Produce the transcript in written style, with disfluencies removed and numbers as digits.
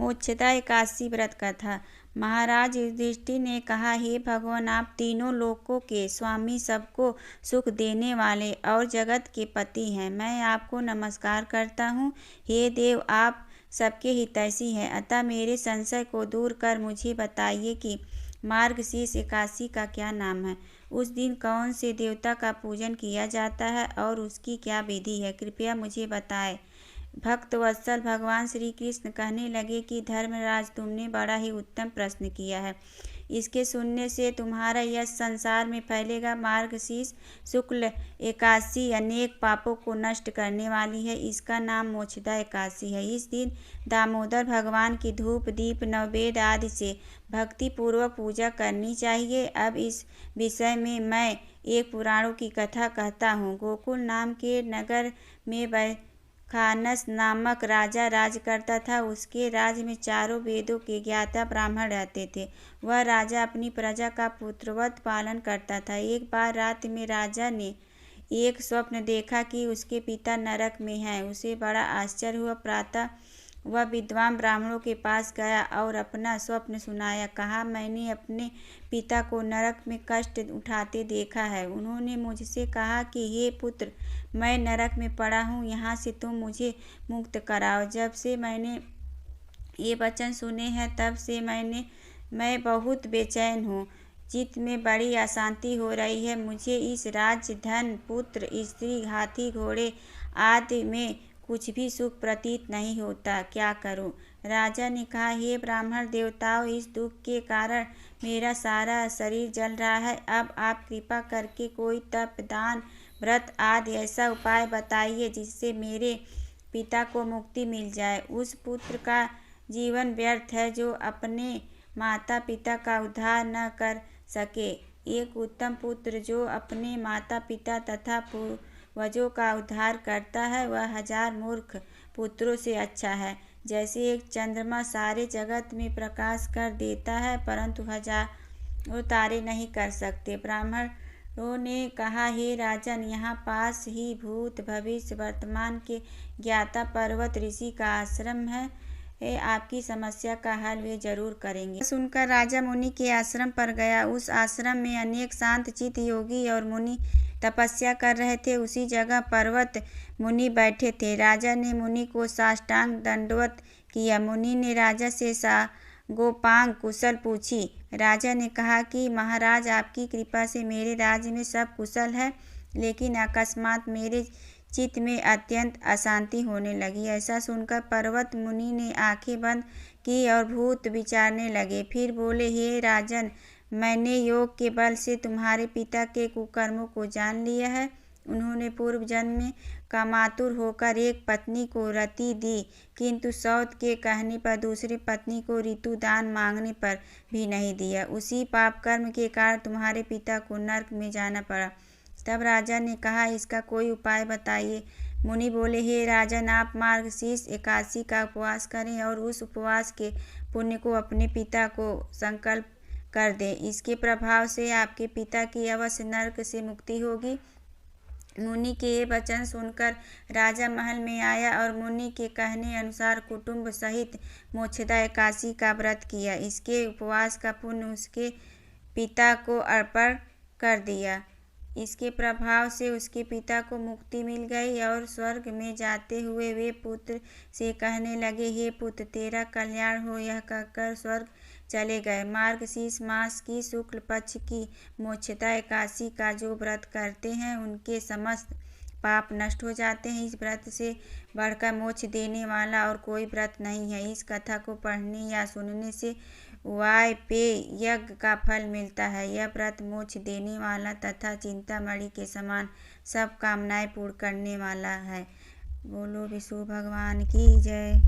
मोक्षदा एकादशी व्रत कथा। महाराज युधिष्ठिर ने कहा, हे भगवान, आप तीनों लोकों के स्वामी, सबको सुख देने वाले और जगत के पति हैं। मैं आपको नमस्कार करता हूँ। हे देव, आप सबके हितैषी हैं, अतः मेरे संशय को दूर कर मुझे बताइए कि मार्गशीर्ष एकादशी का क्या नाम है। उस दिन कौन से देवता का पूजन किया जाता है और उसकी क्या विधि है, कृपया मुझे बताएं। भक्त वत्सल भगवान श्री कृष्ण कहने लगे कि धर्मराज, तुमने बड़ा ही उत्तम प्रश्न किया है। इसके सुनने से तुम्हारा यश संसार में फैलेगा। मार्गशीर्ष शुक्ल एकादशी अनेक पापों को नष्ट करने वाली है। इसका नाम मोक्षदा एकादशी है। इस दिन दामोदर भगवान की धूप, दीप, नववेद आदि से भक्ति पूर्वक पूजा करनी चाहिए। अब इस विषय में मैं एक पुराणों की कथा कहता हूँ। गोकुल नाम के नगर में खानस नामक राजा राज करता था। उसके राज्य में चारों वेदों के ज्ञाता ब्राह्मण रहते थे। वह राजा अपनी प्रजा का पुत्रवत पालन करता था। एक बार रात में राजा ने एक स्वप्न देखा कि उसके पिता नरक में हैं। उसे बड़ा आश्चर्य हुआ। प्रातः वह विद्वान ब्राह्मणों के पास गया और अपना स्वप्न सुनाया। कहा, मैंने अपने पिता को नरक में कष्ट उठाते देखा है। उन्होंने मुझसे कहा कि हे पुत्र, मैं नरक में पड़ा हूँ, यहाँ से तुम मुझे मुक्त कराओ। जब से मैंने ये वचन सुने हैं तब से मैं बहुत बेचैन हूँ। चित्त में बड़ी अशांति हो रही है। मुझे इस राज्य, धन, पुत्र, स्त्री, हाथी, घोड़े आदि में कुछ भी सुख प्रतीत नहीं होता। क्या करूं? राजा ने कहा, हे ब्राह्मण देवताओं, इस दुख के कारण मेरा सारा शरीर जल रहा है। अब आप कृपा करके कोई तप, दान, व्रत आदि ऐसा उपाय बताइए जिससे मेरे पिता को मुक्ति मिल जाए। उस पुत्र का जीवन व्यर्थ है जो अपने माता पिता का उद्धार न कर सके। एक उत्तम पुत्र जो अपने माता पिता तथा पूर्वजों का उद्धार करता है, वह 1000 मूर्ख पुत्रों से अच्छा है। जैसे एक चंद्रमा सारे जगत में प्रकाश कर देता है परंतु 1000 तारे नहीं कर सकते। ब्राह्मणों ने कहा, हे राजन, यहाँ पास ही भूत, भविष्य, वर्तमान के ज्ञाता पर्वत ऋषि का आश्रम है। आपकी समस्या का हल वे जरूर करेंगे। सुनकर राजा मुनि के आश्रम पर गया। उस आश्रम में अनेक शांत चित्त योगी और मुनि तपस्या कर रहे थे। उसी जगह पर्वत मुनि बैठे थे। राजा ने मुनि को साष्टांग दंडवत किया। मुनि ने राजा से गोपांग कुशल पूछी। राजा ने कहा कि महाराज, आपकी कृपा से मेरे राज्य में सब कुशल है, लेकिन अकस्मात मेरे चित्त में अत्यंत अशांति होने लगी। ऐसा सुनकर पर्वत मुनि ने आंखें बंद की और भूत विचारने लगे। फिर बोले, हे राजन, मैंने योग के बल से तुम्हारे पिता के कुकर्मों को जान लिया है। उन्होंने पूर्व जन्म में कामातुर होकर एक पत्नी को रति दी, किंतु सौत के कहने पर दूसरी पत्नी को ऋतु दान मांगने पर भी नहीं दिया। उसी पाप कर्म के कारण तुम्हारे पिता को नरक में जाना पड़ा। तब राजा ने कहा, इसका कोई उपाय बताइए। मुनि बोले, हे राजन, आप मार्गशीर्ष एकादशी का उपवास करें और उस उपवास के पुण्य को अपने पिता को संकल्प कर दें। इसके प्रभाव से आपके पिता की अवश्य नरक से मुक्ति होगी। मुनि के ये वचन सुनकर राजा महल में आया और मुनि के कहने अनुसार कुटुंब सहित मोक्षदा एकादशी का व्रत किया। इसके उपवास का पुण्य उसके पिता को अर्पण कर दिया। इसके प्रभाव से उसके पिता को मुक्ति मिल गई और स्वर्ग में जाते हुए वे पुत्र से कहने लगे, हे पुत्र, तेरा कल्याण हो। यह कहकर स्वर्ग चले गए। मार्गशीर्ष मास की शुक्ल पक्ष की मोक्षदा एकादशी का जो व्रत करते हैं उनके समस्त पाप नष्ट हो जाते हैं। इस व्रत से बढ़कर मोक्ष देने वाला और कोई व्रत नहीं है। इस कथा को पढ़ने या सुनने से वाजपेय यज्ञ का फल मिलता है। यह व्रत मोक्ष देने वाला तथा चिंतामणि के समान सब कामनाएं पूर्ण करने वाला है। बोलो विष्णु भगवान की जय।